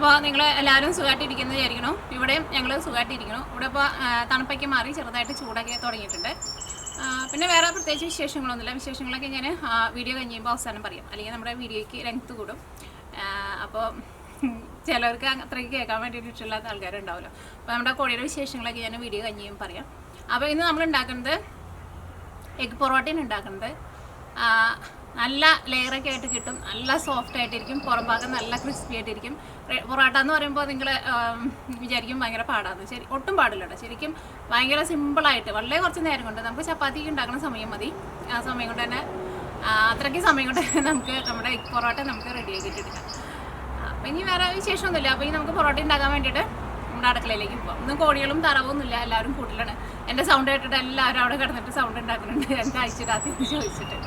അപ്പോൾ നിങ്ങൾ എല്ലാവരും സുഖമായിട്ടിരിക്കുന്നത് വിചാരിക്കണം. ഇവിടെയും ഞങ്ങൾ സുഖമായിട്ടിരിക്കണം. ഇവിടെ ഇപ്പോൾ തണുപ്പൊക്കെ മാറി ചെറുതായിട്ട് ചൂടൊക്കെ തുടങ്ങിയിട്ടുണ്ട്. പിന്നെ വേറെ പ്രത്യേകിച്ച് വിശേഷങ്ങളൊന്നുമില്ല. വിശേഷങ്ങളൊക്കെ ഞാൻ വീഡിയോ കഴിയുമ്പോൾ അവസാനം പറയാം, അല്ലെങ്കിൽ നമ്മുടെ വീഡിയോയ്ക്ക് ലെങ്ത് കൂടും. അപ്പോൾ ചിലർക്ക് അത്രയ്ക്ക് കേൾക്കാൻ വേണ്ടിയിട്ട് ഇഷ്ടമില്ലാത്ത ആൾക്കാരുണ്ടാവുമല്ലോ. അപ്പോൾ നമ്മുടെ കോഴിയുടെ വിശേഷങ്ങളൊക്കെ ഞാൻ വീഡിയോ കഴിയുമ്പോൾ പറയാം. അപ്പോൾ ഇന്ന് നമ്മൾ ഉണ്ടാക്കുന്നത് എഗ് പൊറോട്ടയാണ് ഉണ്ടാക്കുന്നത്. നല്ല ലെയറൊക്കെ ആയിട്ട് കിട്ടും, നല്ല സോഫ്റ്റ് ആയിട്ടിരിക്കും, പുറം ഭാഗം നല്ല ക്രിസ്പി ആയിട്ടിരിക്കും. പൊറോട്ട എന്ന് പറയുമ്പോൾ നിങ്ങൾ വിചാരിക്കും ഭയങ്കര പാടാന്ന്. ശരി, ഒട്ടും പാടില്ല കേട്ടോ. ശരിക്കും ഭയങ്കര സിമ്പിളായിട്ട് വളരെ കുറച്ച് നേരം കൊണ്ട് നമുക്ക് ചപ്പാത്തിക്ക് ഉണ്ടാക്കുന്ന സമയം മതി. ആ സമയം കൊണ്ട് തന്നെ അത്രയ്ക്ക് സമയം കൊണ്ട് നമുക്ക് നമ്മുടെ എഗ് പൊറോട്ട നമുക്ക് റെഡിയാക്കിയിട്ട് എടുക്കാം. അപ്പോൾ ഇനി വേറെ വിശേഷമൊന്നുമില്ല. അപ്പോൾ ഇനി നമുക്ക് പൊറോട്ട ഉണ്ടാക്കാൻ വേണ്ടിയിട്ട് നമ്മുടെ അടുക്കളയിലേക്ക് പോകാം. ഒന്നും കോഴികളും തറവൊന്നുമില്ല, എല്ലാവരും കൂട്ടിലാണ്. എൻ്റെ സൗണ്ട് കേട്ടിട്ട് എല്ലാവരും അവിടെ കിടന്നിട്ട് സൗണ്ട് ഉണ്ടാക്കുന്നുണ്ട്, എന്താ അയച്ചിടാത്തെന്ന് ചോദിച്ചിട്ട്.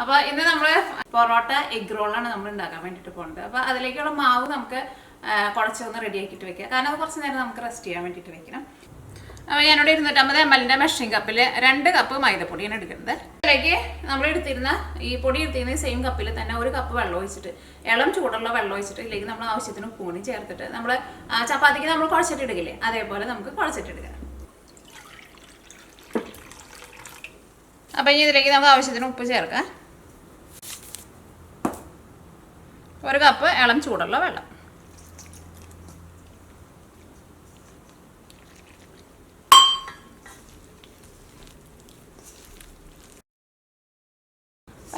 അപ്പോൾ ഇന്ന് നമ്മൾ പൊറോട്ട എഗ് റോളാണ് നമ്മൾ ഉണ്ടാക്കാൻ വേണ്ടിയിട്ട് പോകുന്നത്. അപ്പോൾ അതിലേക്കുള്ള മാവ് നമുക്ക് കുഴച്ചൊന്ന് റെഡിയാക്കിയിട്ട് വെക്കുക. കാരണം അത് കുറച്ച് നേരം നമുക്ക് റെസ്റ്റ് ചെയ്യാൻ വേണ്ടിയിട്ട് വെക്കണം. അപ്പോൾ ഞാനിവിടെ 250 ml മെഷറിംഗ് കപ്പിൽ 2 കപ്പ് മൈദപ്പൊടിയാണ് എടുക്കുന്നത്. അതിലേക്ക് നമ്മൾ എടുത്തിരുന്ന ഈ പൊടി എടുത്തിരുന്ന സെയിം കപ്പിൽ തന്നെ 1 കപ്പ് വെള്ളം ഒഴിച്ചിട്ട്, ഇളം ചൂടുള്ള വെള്ളം ഒഴിച്ചിട്ട് ഇതിലേക്ക് നമ്മൾ ആവശ്യത്തിന് ഉപ്പ് കൂടി ചേർത്തിട്ട് നമ്മൾ ചപ്പാത്തിക്ക് നമ്മൾ കുഴച്ചിട്ട് എടുക്കില്ലേ, അതേപോലെ നമുക്ക് കുഴച്ചിട്ട് എടുക്കാം. അപ്പോൾ ഇനി ഇതിലേക്ക് നമുക്ക് ആവശ്യത്തിന് ഉപ്പ് ചേർക്കാം. 1 കപ്പ് ഇളം ചൂടുള്ള വെള്ളം.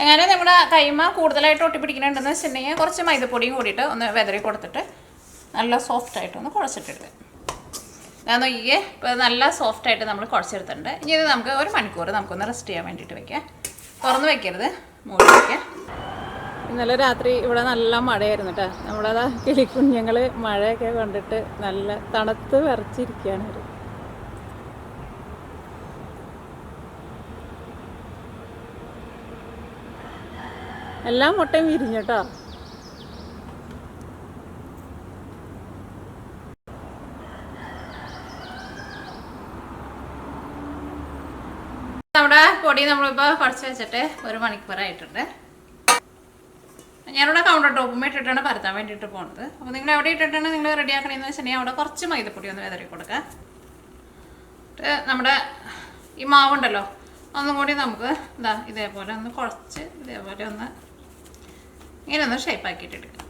അങ്ങനെ നമ്മുടെ കൈമ കൂടുതലായിട്ട് ഒട്ടിപ്പിടിക്കുന്നുണ്ടെന്ന് വെച്ചിട്ടുണ്ടെങ്കിൽ കുറച്ച് മൈദപ്പൊടിയും കൂടിയിട്ട് ഒന്ന് വെതറി കൊടുത്തിട്ട് നല്ല സോഫ്റ്റായിട്ട് ഒന്ന് കുഴച്ചിട്ടെടുക്കുക. ഞാൻ നോക്കിയേ, ഇപ്പോൾ നല്ല സോഫ്റ്റായിട്ട് നമ്മൾ കുഴച്ചെടുത്തിട്ടുണ്ട്. ഇനി ഇത് നമുക്ക് 1 മണിക്കൂർ നമുക്കൊന്ന് റെസ്റ്റ് ചെയ്യാൻ വേണ്ടിയിട്ട് വയ്ക്കാം. തുറന്ന് വയ്ക്കരുത്, മൂടി വയ്ക്കാം. ഇന്നലെ രാത്രി ഇവിടെ നല്ല മഴയായിരുന്നു കേട്ടോ. നമ്മളത് കിളിക്കുഞ്ഞുങ്ങൾ മഴയൊക്കെ കണ്ടിട്ട് നല്ല തണുത്ത് വിറച്ചിരിക്കുകയാണ് അവർ. എല്ലാം മുട്ടയും വിരിഞ്ഞു കേട്ടോ. നമ്മുടെ പൊടി നമ്മളിപ്പോൾ കുറച്ച് വെച്ചിട്ട് 1 മണിക്കൂറായിട്ടുണ്ട്. ഞാനിവിടെ കൗണ്ടർ ടോപ്പും ഇട്ടിട്ടാണ് പരത്താൻ വേണ്ടിയിട്ട് പോകുന്നത്. അപ്പോൾ നിങ്ങൾ എവിടെ ഇട്ടിട്ടാണ് നിങ്ങൾ റെഡിയാക്കണമെന്ന് വെച്ചിട്ടുണ്ടെങ്കിൽ അവിടെ കുറച്ച് മൈദപ്പൊടി ഒന്ന് വിതറി കൊടുക്കുക. നമ്മുടെ ഈ മാവുണ്ടല്ലോ ഒന്നും കൂടി നമുക്ക് ഇതേപോലെ ഒന്ന് കുഴച്ച് ഇതേപോലെ ഒന്ന് ഇങ്ങനെ ഒന്ന് ഷേപ്പാക്കിയിട്ട് എടുക്കാം.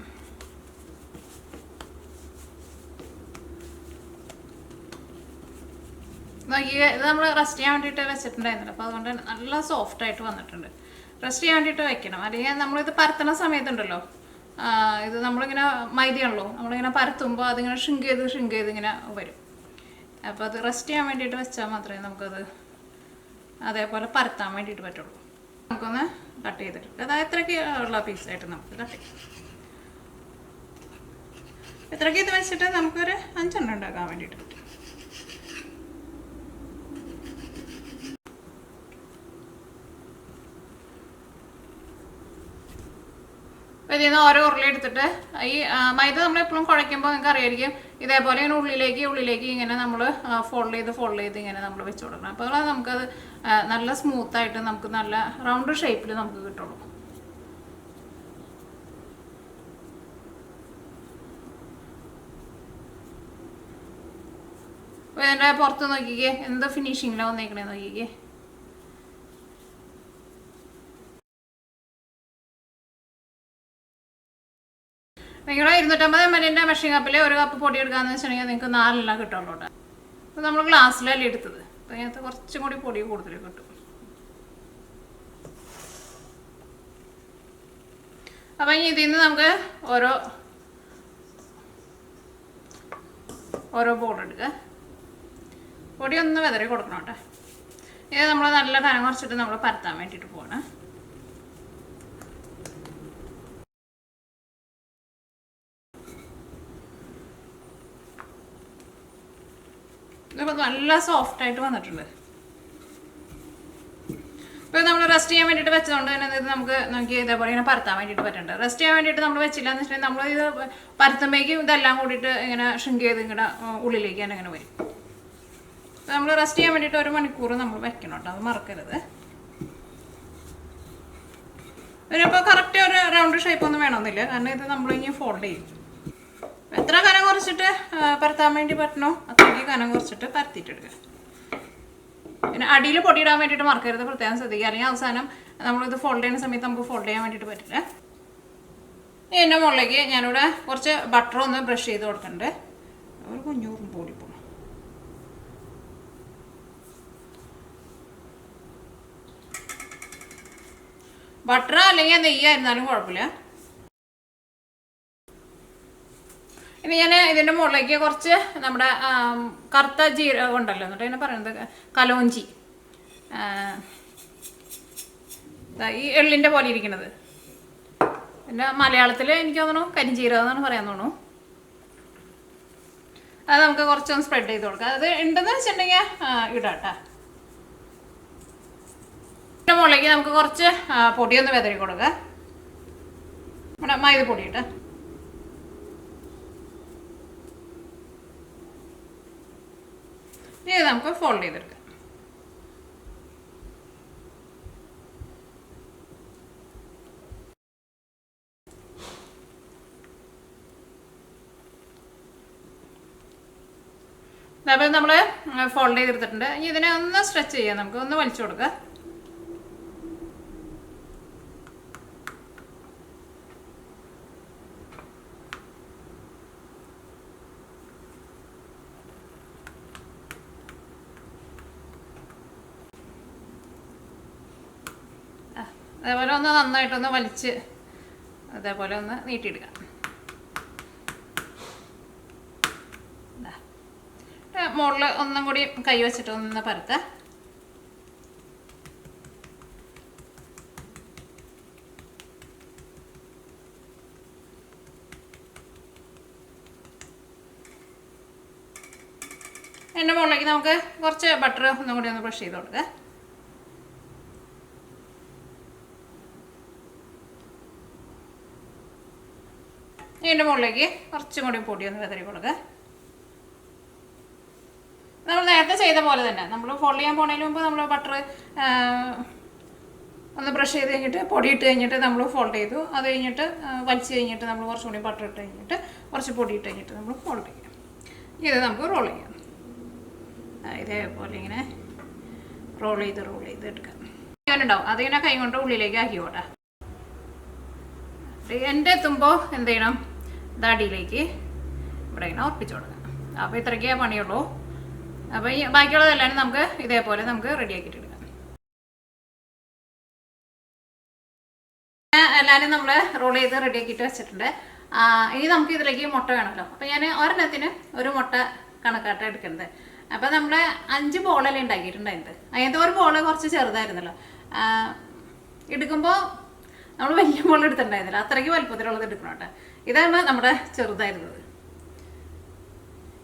നോക്കിയ ഇത് നമ്മൾ റെസ്റ്റ് ചെയ്യാൻ വേണ്ടിയിട്ട് വെച്ചിട്ടുണ്ടായിരുന്നില്ല. അപ്പോൾ അതുകൊണ്ട് നല്ല സോഫ്റ്റായിട്ട് വന്നിട്ടുണ്ട്. റെസ്റ്റ് ചെയ്യാൻ വേണ്ടിയിട്ട് വെക്കണം, അല്ലെങ്കിൽ നമ്മളിത് പരത്തണ സമയത്തുണ്ടല്ലോ, ഇത് നമ്മളിങ്ങനെ മൈദയാണല്ലോ, നമ്മളിങ്ങനെ പരത്തുമ്പോൾ അതിങ്ങനെ ഷ്രിങ്ക് ചെയ്ത് ഇങ്ങനെ വരും. അപ്പോൾ അത് റെസ്റ്റ് ചെയ്യാൻ വേണ്ടിയിട്ട് വെച്ചാൽ മാത്രമേ നമുക്കത് അതേപോലെ പരത്താൻ വേണ്ടിയിട്ട് പറ്റുള്ളൂ. നമുക്കൊന്ന് കട്ട് ചെയ്തിട്ട് അതായത് ഇത്രയ്ക്ക് ഉള്ള പീസായിട്ട് നമുക്ക് കട്ട് ചെയ്യാം. ഇത്രയ്ക്ക് ഇത് വെച്ചിട്ട് നമുക്കൊരു 5 എണ്ണം ഉണ്ടാക്കാൻ വേണ്ടിയിട്ട് പറ്റും. അപ്പോൾ ഇതിൽ നിന്ന് ഓരോ ഉരുളി എടുത്തിട്ട് ഈ മൈദ നമ്മളെപ്പോഴും കുഴയ്ക്കുമ്പോൾ നിങ്ങൾക്ക് അറിയായിരിക്കും, ഇതേപോലെ ഇങ്ങനെ ഉള്ളിലേക്ക് ഇങ്ങനെ നമ്മൾ ഫോൾഡ് ചെയ്ത് ഇങ്ങനെ നമ്മൾ വെച്ച് കൊടുക്കണം. അപ്പോൾ അത് നമുക്കത് നല്ല സ്മൂത്തായിട്ട് നമുക്ക് നല്ല റൗണ്ട് ഷേപ്പിൽ നമുക്ക് കിട്ടുള്ളൂ. അപ്പോൾ ഇതിൻ്റെ പുറത്ത് നോക്കിക്കേ എന്ത് ഫിനിഷിങ്ങിലാണ് വന്നേക്കണേ നോക്കിക്കേ. നിങ്ങൾ 250 ml മെഷറിംഗ് കപ്പിൽ 1 കപ്പ് പൊടി എടുക്കാമെന്ന് വെച്ചിട്ടുണ്ടെങ്കിൽ നിങ്ങൾക്ക് 4 എണ്ണം കിട്ടുള്ളൂ കേട്ടോ. അപ്പോൾ നമ്മൾ ഗ്ലാസ്സിലല്ലേ എടുത്തത്, അപ്പോൾ അതിനകത്ത് കുറച്ചും കൂടി പൊടി കൂടുതൽ കിട്ടും. അപ്പോൾ ഇനി ഇതിൽ നിന്ന് നമുക്ക് ഓരോ ബോൾ എടുക്കുക. പൊടി ഒന്ന് വിതറി കൊടുക്കണം കേട്ടോ. ഇത് നമ്മൾ നല്ല കനം കുറച്ചിട്ട് നമ്മൾ പരത്താൻ വേണ്ടിയിട്ട് പോകണം. ഇതിപ്പോൾ നല്ല സോഫ്റ്റായിട്ട് വന്നിട്ടുണ്ട്. ഇപ്പോൾ നമ്മൾ റെസ്റ്റ് ചെയ്യാൻ വേണ്ടിയിട്ട് വെച്ചതുകൊണ്ട് തന്നെ ഇത് നമുക്ക് ഇതേപോലെ ഇങ്ങനെ പരത്താൻ വേണ്ടിയിട്ട് പറ്റുന്നുണ്ട്. റെസ്റ്റ് ചെയ്യാൻ വേണ്ടിയിട്ട് നമ്മൾ വെച്ചില്ല എന്ന് വെച്ചിട്ടുണ്ടെങ്കിൽ നമ്മൾ ഇത് പരത്തുമ്പോഴേക്കും ഇതെല്ലാം കൂടിയിട്ട് ഇങ്ങനെ ഷ്രിങ്ക് ചെയ്ത് ഇങ്ങനെ ഉള്ളിലേക്ക് തന്നെ ഇങ്ങനെ വരും. നമ്മൾ റെസ്റ്റ് ചെയ്യാൻ വേണ്ടിയിട്ട് 1 മണിക്കൂർ നമ്മൾ വെക്കണം കേട്ടോ, അത് മറക്കരുത്. ഇതിനിപ്പോൾ കറക്റ്റ് ഒരു റൗണ്ട് ഷേപ്പ് ഒന്നും വേണമെന്നില്ല, കാരണം ഇത് നമ്മൾ ഇനി ഫോൾഡ് ചെയ്യും. എത്ര കനം കുറച്ചിട്ട് പരത്താൻ വേണ്ടി പറ്റണോ അത്രയ്ക്ക് കനം കുറച്ചിട്ട് പരത്തിയിട്ടെടുക്കുക. പിന്നെ അടിയിൽ പൊടിയിടാൻ വേണ്ടിയിട്ട് മറക്കരുത്, പ്രത്യേകം ശ്രദ്ധിക്കുക, അല്ലെങ്കിൽ അവസാനം നമ്മളിത് ഫോൾഡ് ചെയ്യുന്ന സമയത്ത് നമുക്ക് ഫോൾഡ് ചെയ്യാൻ വേണ്ടിയിട്ട് പറ്റില്ല. ഇതിൻ്റെ മുകളിലേക്ക് ഞാനിവിടെ കുറച്ച് ബട്ടർ ഒന്ന് ബ്രഷ് ചെയ്ത് കൊടുക്കുന്നുണ്ട്. ഒരു കുഞ്ഞൂറും പൊടി പോകണം. ബട്ടർ അല്ലെങ്കിൽ നെയ്യായിരുന്നാലും കുഴപ്പമില്ല. ഇനി ഞാൻ ഇതിൻ്റെ മുകളിലേക്ക് കുറച്ച് നമ്മുടെ കറുത്ത ജീരകം ഉണ്ടല്ലോ, എന്നിട്ട് അതിനെ പറയുന്നത് കലോഞ്ചി, ഈ എള്ളിൻ്റെ പോലെ ഇരിക്കുന്നത്, പിന്നെ മലയാളത്തിൽ എനിക്ക് തോന്നുന്നു കരിഞ്ചീരകം എന്നാണ് പറയാൻ തോന്നുന്നു. അത് നമുക്ക് കുറച്ചൊന്ന് സ്പ്രെഡ് ചെയ്ത് കൊടുക്കാം. അത് ഉണ്ടെന്ന് വെച്ചിട്ടുണ്ടെങ്കിൽ ഇടാട്ടാ. ഇതിൻ്റെ മുകളിലേക്ക് നമുക്ക് കുറച്ച് പൊടിയൊന്ന് വിതറി കൊടുക്കുക, നമ്മുടെ മൈദപ്പൊടി ഇട്ട്. ഇത് നമുക്ക് ഫോൾഡ് ചെയ്തെടുക്കാം. അപ്പോൾ നമ്മൾ ഫോൾഡ് ചെയ്തെടുത്തിട്ടുണ്ട്. ഇനി ഇതിനെ ഒന്ന് സ്ട്രെച്ച് ചെയ്യാം, നമുക്ക് ഒന്ന് വലിച്ചു കൊടുക്കുക. അതേപോലെ ഒന്ന് നന്നായിട്ടൊന്ന് വലിച്ച് അതേപോലെ ഒന്ന് നീട്ടിയെടുക്കാം. മുകളിൽ ഒന്നും കൂടി കൈ വെച്ചിട്ട് ഒന്ന് പരത്താം. അതിൻ്റെ മുകളിലേക്ക് നമുക്ക് കുറച്ച് ബട്ടർ ഒന്നും കൂടി ഒന്ന് ബ്രഷ് ചെയ്ത് കൊടുക്കുക. ഇതിൻ്റെ മുകളിലേക്ക് കുറച്ചും കൂടി പൊടി ഒന്ന് വിതറി കൊടുക്കുക. നമ്മൾ നേരത്തെ ചെയ്ത പോലെ തന്നെ നമ്മൾ ഫോൾഡ് ചെയ്യാൻ പോണതിന് മുമ്പ് നമ്മൾ ബട്ടർ ഒന്ന് ബ്രഷ് ചെയ്ത് കഴിഞ്ഞിട്ട് പൊടി ഇട്ട് കഴിഞ്ഞിട്ട് നമ്മൾ ഫോൾഡ് ചെയ്തു. അത് കഴിഞ്ഞിട്ട് വലിച്ച് കഴിഞ്ഞിട്ട് നമ്മൾ കുറച്ചും കൂടി ബട്ടർ ഇട്ട് കഴിഞ്ഞിട്ട് കുറച്ച് പൊടി ഇട്ട് കഴിഞ്ഞിട്ട് നമ്മൾ ഫോൾഡ് ചെയ്യാം. ഇത് നമുക്ക് റോൾ ചെയ്യാം. ഇതേപോലെ ഇങ്ങനെ റോൾ ചെയ്ത് എടുക്കാം. ഉണ്ടാവും അതിങ്ങനെ കൈ കൊണ്ട് ഉള്ളിലേക്ക് ആക്കി പോട്ടെ. എൻ്റെ എത്തുമ്പോൾ എന്ത് ചെയ്യണം, ദാടിയിലേക്ക് ഇവിടെ ഇങ്ങനെ ഉറപ്പിച്ചു കൊടുക്കാം. അപ്പോൾ ഇത്രയ്ക്കേ പണിയുള്ളൂ. അപ്പോൾ ഈ ബാക്കിയുള്ളതെല്ലാം നമുക്ക് ഇതേപോലെ നമുക്ക് റെഡിയാക്കിയിട്ട് എടുക്കാം. എല്ലാവരും നമ്മൾ റോൾ ചെയ്ത് റെഡിയാക്കിയിട്ട് വെച്ചിട്ടുണ്ട്. ഇനി നമുക്ക് ഇതിലേക്ക് മുട്ട വേണമല്ലോ. അപ്പോൾ ഞാൻ ഒരെണ്ണത്തിന് ഒരു മുട്ട കണക്കാട്ട എടുക്കുന്നത്. അപ്പോൾ നമ്മൾ 5 ബോളെല്ലാം ഉണ്ടാക്കിയിട്ടുണ്ടായിരുന്നത്. അതിനകത്ത് ഒരു ബോള് കുറച്ച് ചെറുതായിരുന്നല്ലോ. എടുക്കുമ്പോൾ നമ്മൾ വലിയ ബോൾ എടുത്തിട്ടുണ്ടായിരുന്നില്ല, അത്രയ്ക്ക് വലുപ്പത്തിലുള്ളത് എടുക്കണം കേട്ടോ. ഇതാണ് നമ്മുടെ ചെറുതായിരുന്നത്.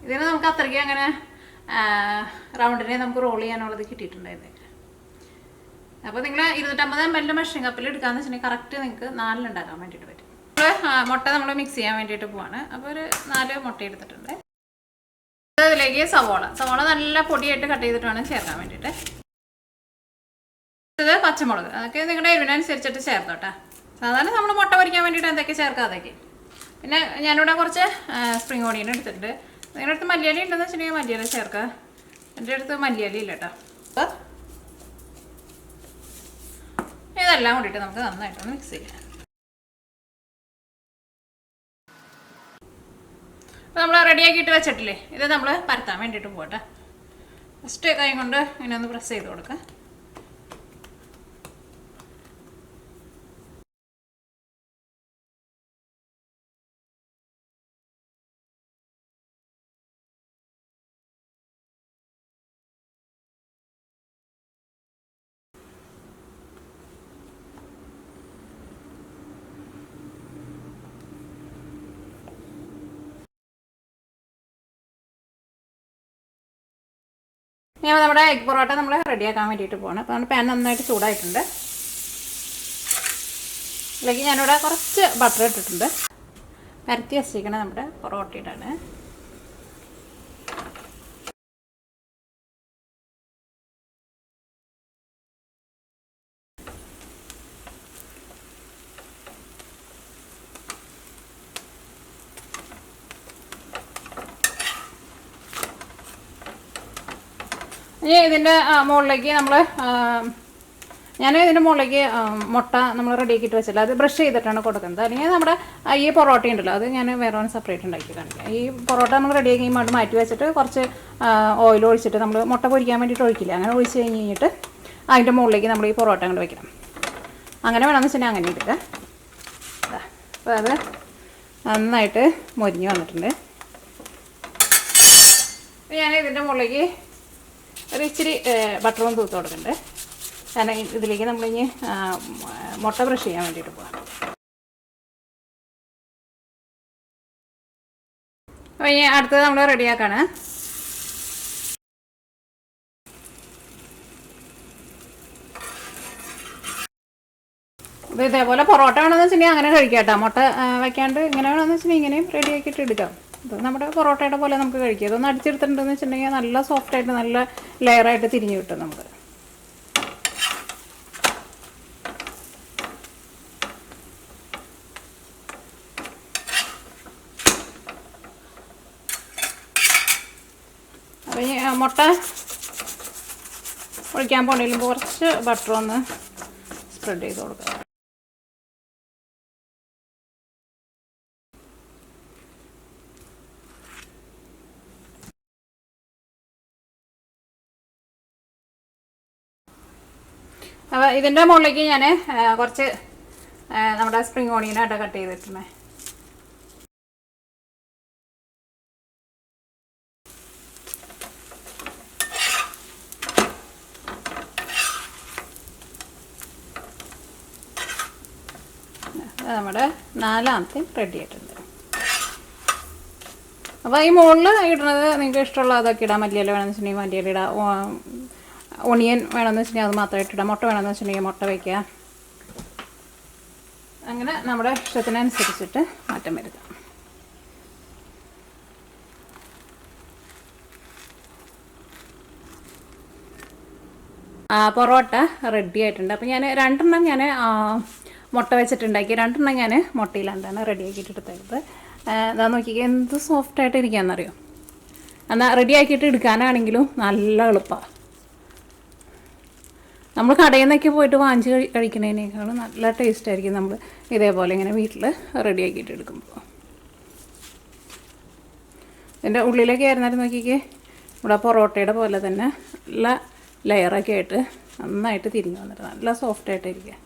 ഇതിന് നമുക്ക് അത്രയ്ക്ക് അങ്ങനെ റൗണ്ടിനെ നമുക്ക് റോൾ ചെയ്യാനുള്ളത് കിട്ടിയിട്ടുണ്ടായിരുന്നില്ല. അപ്പോൾ നിങ്ങൾ 250 ml മെഷറിംഗ് കപ്പിൽ എടുക്കാമെന്ന് വെച്ചിട്ടുണ്ടെങ്കിൽ കറക്റ്റ് നിങ്ങൾക്ക് 4 ഉണ്ടാക്കാൻ വേണ്ടിയിട്ട് പറ്റും. മുട്ട നമ്മൾ മിക്സ് ചെയ്യാൻ വേണ്ടിയിട്ട് പോവാണ്. അപ്പോൾ ഒരു 4 മുട്ട എടുത്തിട്ടുണ്ട്. ഇതിലേക്ക് സവോള നല്ല പൊടിയായിട്ട് കട്ട് ചെയ്തിട്ട് വേണം ചേർക്കാൻ വേണ്ടിയിട്ട്. ഇത് പച്ചമുളക്, അതൊക്കെ നിങ്ങളുടെ എരിവിനനുസരിച്ചിട്ട് ചേർത്തോട്ടെ. സാധാരണ നമ്മൾ മുട്ട പൊരിക്കാൻ വേണ്ടിയിട്ട് എന്തൊക്കെ ചേർക്കാം അതൊക്കെ. പിന്നെ ഞാനിവിടെ കുറച്ച് സ്പ്രിംഗ് ഓണിയൻ എടുത്തിട്ടുണ്ട്. നിങ്ങളുടെ അടുത്ത് മല്ലിയില ഉണ്ടെന്ന് വെച്ചിട്ടുണ്ടെങ്കിൽ മല്ലിയില ചേർക്കുക. എൻ്റെ അടുത്ത് മല്ലിയില ഇല്ല കേട്ടോ. ഇതെല്ലാം കൂടിയിട്ട് നമുക്ക് നന്നായിട്ടൊന്ന് മിക്സ് ചെയ്യാം. അപ്പോൾ നമ്മൾ റെഡിയാക്കിയിട്ട് വെച്ചിട്ടില്ലേ, ഇത് നമ്മൾ പരത്താൻ വേണ്ടിയിട്ട് പോകട്ടെ. ഫസ്റ്റ് കൈ കൊണ്ട് ഇങ്ങനെ ഒന്ന് പ്രസ് ചെയ്ത് കൊടുക്കുക. ഞാൻ നമ്മുടെ എഗ് പൊറോട്ട നമ്മൾ റെഡിയാക്കാൻ വേണ്ടിയിട്ട് പോകണം. അപ്പോൾ നമ്മുടെ പാൻ നന്നായിട്ട് ചൂടായിട്ടുണ്ട്. ഇതിലേക്ക് ഞാനിവിടെ കുറച്ച് ബട്ടർ ഇട്ടിട്ടുണ്ട്. പരത്തി വെച്ചിരിക്കണം നമ്മുടെ പൊറോട്ടയിട്ടാണ്. ഇനി ഇതിൻ്റെ മുകളിലേക്ക് ഞാൻ ഇതിൻ്റെ മുകളിലേക്ക് മുട്ട നമ്മൾ റെഡിയാക്കിയിട്ട് വെച്ചില്ല, അത് ബ്രഷ് ചെയ്തിട്ടാണ് കൊടുക്കുന്നത്. അല്ലെങ്കിൽ നമ്മുടെ ഈ പൊറോട്ട ഉണ്ടല്ലോ, അത് ഞാൻ വേറെ ഒന്ന് സെപ്പറേറ്റ് ഉണ്ടാക്കി കാണിക്കാം. ഈ പൊറോട്ട നമ്മൾ റെഡിയാക്കി മാറ്റി വെച്ചിട്ട് കുറച്ച് ഓയിൽ ഒഴിച്ചിട്ട് നമ്മൾ മുട്ട പൊരിക്കാൻ വേണ്ടിയിട്ട് ഒഴിക്കില്ല, അങ്ങനെ ഒഴിച്ച് കഴിഞ്ഞിട്ട് അതിൻ്റെ മുകളിലേക്ക് നമ്മൾ ഈ പൊറോട്ട അങ്ങോട്ട് വയ്ക്കണം. അങ്ങനെ വേണമെന്ന് വെച്ചാൽ അങ്ങനെ ഇട്ടിട്ട് അപ്പോൾ അത് നന്നായിട്ട് മൊരിഞ്ഞ് വന്നിട്ടുണ്ട്. ഞാൻ ഇതിൻ്റെ മുകളിലേക്ക് ഒരു ഇച്ചിരി ബട്ടറും തൂത്ത് കൊടുക്കുന്നുണ്ട്. കാരണം ഇതിലേക്ക് നമ്മളിനി മുട്ട ബ്രഷ് ചെയ്യാൻ വേണ്ടിയിട്ട് പോകാം. അപ്പോൾ ഇനി അടുത്തത് നമ്മൾ റെഡിയാക്കാണ്. അപ്പോൾ ഇതേപോലെ പൊറോട്ട വേണമെന്ന് വെച്ചിട്ടുണ്ടെങ്കിൽ അങ്ങനെ കഴിക്കാം കേട്ടോ. മുട്ട വയ്ക്കാണ്ട് ഇങ്ങനെ വേണമെന്ന് വെച്ചിട്ടുണ്ടെങ്കിൽ ഇങ്ങനെയും റെഡിയാക്കിയിട്ട് എടുക്കാം. ഇത് നമ്മുടെ പൊറോട്ടയുടെ പോലെ നമുക്ക് കഴിക്കാം. ഇതൊന്ന് അടിച്ചെടുത്തിട്ടുണ്ടെന്ന് വെച്ചിട്ടുണ്ടെങ്കിൽ നല്ല സോഫ്റ്റായിട്ട് നല്ല ലെയറായിട്ട് തിരിഞ്ഞ് കിട്ടും നമുക്ക്. അപ്പോൾ ഈ മുട്ട ഒഴിക്കാൻ പോകണമെങ്കിലും കുറച്ച് ബട്ടർ ഒന്ന് സ്പ്രെഡ് ചെയ്ത് കൊടുക്കുക. അപ്പോൾ ഇതിൻ്റെ മുകളിലേക്ക് ഞാൻ കുറച്ച് നമ്മുടെ സ്പ്രിംഗ് ഓണിയനായിട്ട് കട്ട് ചെയ്തിട്ടുണ്ടേ. നമ്മുടെ 4ാമത്തെ റെഡി ആയിട്ടുണ്ട്. അപ്പോൾ ഈ മുകളിൽ ഇടുന്നത് നിങ്ങൾക്ക് ഇഷ്ടമുള്ള അതൊക്കെ ഇടാം. മല്ലിയില വേണമെന്ന് വെച്ചിട്ടുണ്ടെങ്കിൽ മല്ലിയില ഇടാം, ഒണിയൻ വേണമെന്ന് വെച്ചിട്ടുണ്ടെങ്കിൽ അത് മാത്രമായിട്ട് ഇടാം, മുട്ട വേണമെന്ന് വെച്ചിട്ടുണ്ടെങ്കിൽ മുട്ട വയ്ക്കുക. അങ്ങനെ നമ്മുടെ ഇഷ്ടത്തിനനുസരിച്ചിട്ട് മാറ്റം വരുത്താം. പൊറോട്ട റെഡി ആയിട്ടുണ്ട്. അപ്പോൾ ഞാൻ 2 ഞാൻ മുട്ട വെച്ചിട്ടുണ്ടാക്കി, 2 ഞാൻ മുട്ടയിലാണ്ടാണ് റെഡിയാക്കിയിട്ട് എടുത്തത്. അതാ നോക്കിക്കുക എന്ത് സോഫ്റ്റായിട്ട് ഇരിക്കാമെന്നറിയോ. എന്നാൽ റെഡിയാക്കിയിട്ട് എടുക്കാനാണെങ്കിലും നല്ല എളുപ്പമാണ്. നമ്മൾ കടയിൽ നിന്നൊക്കെ പോയിട്ട് വാങ്ങിച്ച് കഴിക്കുന്നതിനേക്കാളും നല്ല ടേസ്റ്റ് ആയിരിക്കും നമ്മൾ ഇതേപോലെ ഇങ്ങനെ വീട്ടിൽ റെഡിയാക്കിയിട്ട് എടുക്കുമ്പോൾ. ഇതിൻ്റെ ഉള്ളിലേക്ക് ആയിരുന്നാലും നോക്കിക്കേ, ഇവിടെ പൊറോട്ടയുടെ പോലെ തന്നെ നല്ല ലെയറൊക്കെ ആയിട്ട് നന്നായിട്ട് തിരിഞ്ഞ് വന്നിട്ട് നല്ല സോഫ്റ്റായിട്ടിരിക്കുക.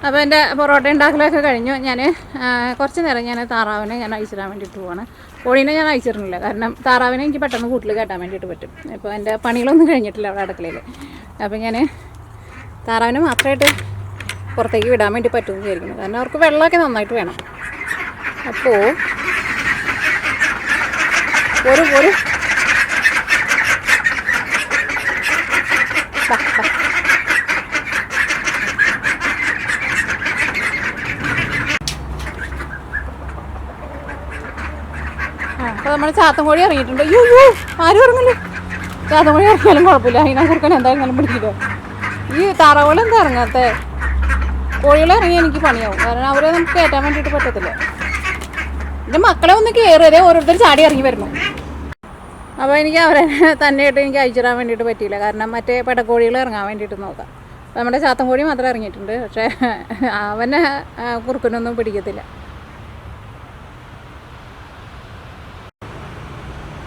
അപ്പോൾ എൻ്റെ പൊറോട്ട ഉണ്ടാക്കലൊക്കെ കഴിഞ്ഞു. ഞാൻ കുറച്ച് നേരം ഞാൻ താറാവിനെ ഞാൻ അയച്ചിടാൻ വേണ്ടിയിട്ട് പോവാണ്. കോഴീനെ ഞാൻ അയച്ചിരുന്നില്ല, കാരണം താറാവിനെ എനിക്ക് പെട്ടെന്ന് കൂട്ടിൽ കയറ്റാൻ വേണ്ടിയിട്ട് പറ്റും. ഇപ്പോൾ എൻ്റെ പണികളൊന്നും കഴിഞ്ഞിട്ടില്ല അവിടെ അടുക്കളയിൽ. അപ്പോൾ ഞാൻ താറാവിനെ മാത്രമായിട്ട് പുറത്തേക്ക് വിടാൻ വേണ്ടി പറ്റുമെന്ന് വിചാരിക്കുന്നു, കാരണം അവർക്ക് വെള്ളമൊക്കെ നന്നായിട്ട് വേണം. അപ്പോൾ ഒരു അപ്പോൾ നമ്മൾ ചാത്തൻകോഴി ഇറങ്ങിയിട്ടുണ്ട്. യൂ ആരും ഇറങ്ങില്ല, ചാത്തൻകോഴി ഇറങ്ങിയാലും കുഴപ്പമില്ല, അതിനെ ചെറുക്കാൻ എന്തായിരുന്നാലും പിടിക്കില്ല. ഈ താറാവുകൾ എന്താ ഇറങ്ങാത്ത? കോഴികളെ ഇറങ്ങി എനിക്ക് പണിയാവും, കാരണം അവരെ നമുക്ക് കയറ്റാൻ വേണ്ടിയിട്ട് പറ്റത്തില്ല. എൻ്റെ മക്കളെ ഒന്ന് കയറിയതേ ഓരോരുത്തർ ചാടി ഇറങ്ങി വരുന്നു. അപ്പോൾ എനിക്ക് അവരെ തന്നെയായിട്ട് എനിക്ക് അയച്ചിടാൻ വേണ്ടിയിട്ട് പറ്റിയില്ല, കാരണം മറ്റേ പെടക്കോഴികൾ ഇറങ്ങാൻ വേണ്ടിയിട്ട് നോക്കാം. അപ്പോൾ നമ്മുടെ ചാത്തൻകോഴി മാത്രം ഇറങ്ങിയിട്ടുണ്ട്, പക്ഷേ അവനെ കുറുക്കനൊന്നും പിടിക്കത്തില്ല.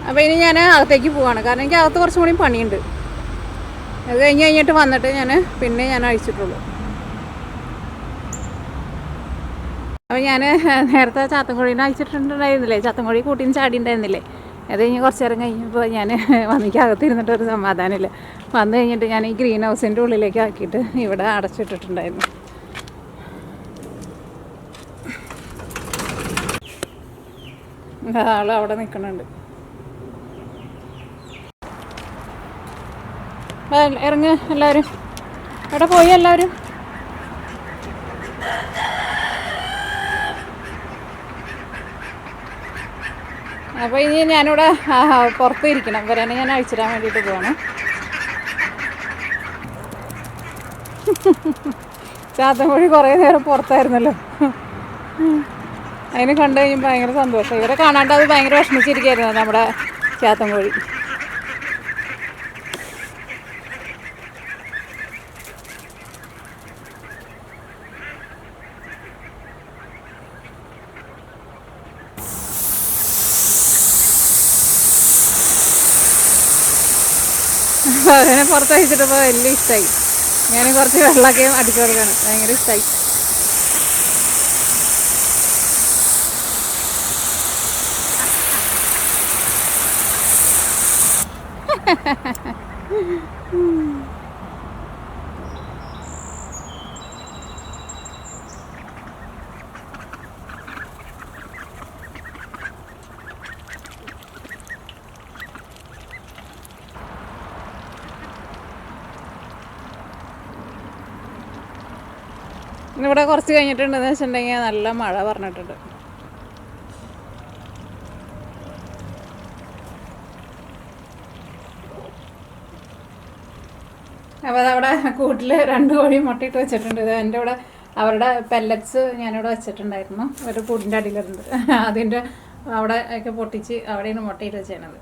അപ്പോൾ ഇനി ഞാൻ അകത്തേക്ക് പോവാണ്, കാരണം എനിക്ക് അകത്ത് കുറച്ചും കൂടി പണിയുണ്ട്. അത് കഴിഞ്ഞിട്ട് വന്നിട്ട് ഞാൻ അഴിച്ചിട്ടുള്ളൂ. അപ്പോൾ ഞാൻ നേരത്തെ ചാത്തൻകോഴീനെ അഴിച്ചിട്ടുണ്ടായിരുന്നില്ലേ, ചാത്തൻകോഴി കൂട്ടിന് ചാടി ഉണ്ടായിരുന്നില്ലേ, അത് കഴിഞ്ഞ് കുറച്ച് നേരം കഴിഞ്ഞപ്പോൾ ഞാൻ വന്നിക്ക് അകത്തിരുന്നിട്ട് ഒരു സമാധാനമില്ല. വന്നു കഴിഞ്ഞിട്ട് ഞാൻ ഈ ഗ്രീൻ ഹൗസിൻ്റെ ഉള്ളിലേക്ക് ആക്കിയിട്ട് ഇവിടെ അടച്ചിട്ടിട്ടുണ്ടായിരുന്നു. ആൾ അവിടെ നിൽക്കുന്നുണ്ട്. ഇറങ്ങ് എല്ലാവരും, എവിടെ പോയി എല്ലാവരും? അപ്പോൾ ഇനി ഞാനിവിടെ പുറത്ത് ഇരിക്കണം, വരാനെ ഞാൻ അഴിച്ചിടാൻ വേണ്ടിയിട്ട് പോവാണ്. ചാത്തൻകോഴി കുറേ നേരം പുറത്തായിരുന്നല്ലോ. അതിനെ കണ്ടു കഴിയുമ്പോൾ ഭയങ്കര സന്തോഷം. ഇവരെ കാണാണ്ട് അത് ഭയങ്കര വിഷമിച്ചിരിക്കുകയായിരുന്നു നമ്മുടെ ചാത്തൻകോഴി. അതിനെ പുറത്ത് അയച്ചിട്ടപ്പോൾ വലിയ ഇഷ്ടമായി. ഞാൻ കുറച്ച് വെള്ളമൊക്കെ അടിച്ചു കൊടുക്കുകയാണ്. ഭയങ്കര ഇഷ്ടമായി. ഇവിടെ കുറച്ച് കഴിഞ്ഞിട്ടുണ്ടെന്ന് വെച്ചിട്ടുണ്ടെങ്കിൽ നല്ല മഴ പറഞ്ഞിട്ടുണ്ട്. അപ്പോൾ അതവിടെ കൂട്ടിൽ 2 കോഴി മുട്ടയിട്ട് വെച്ചിട്ടുണ്ട്. ഇത് എൻ്റെ ഇവിടെ അവരുടെ പെല്ലറ്റ്സ് ഞാനിവിടെ വെച്ചിട്ടുണ്ടായിരുന്നു. ഒരു കൂടിൻ്റെ അടിയിലുണ്ട്. അതിൻ്റെ അവിടെ ഒക്കെ പൊട്ടിച്ച് അവിടെയാണ് മുട്ടയിട്ട് വെച്ചത്.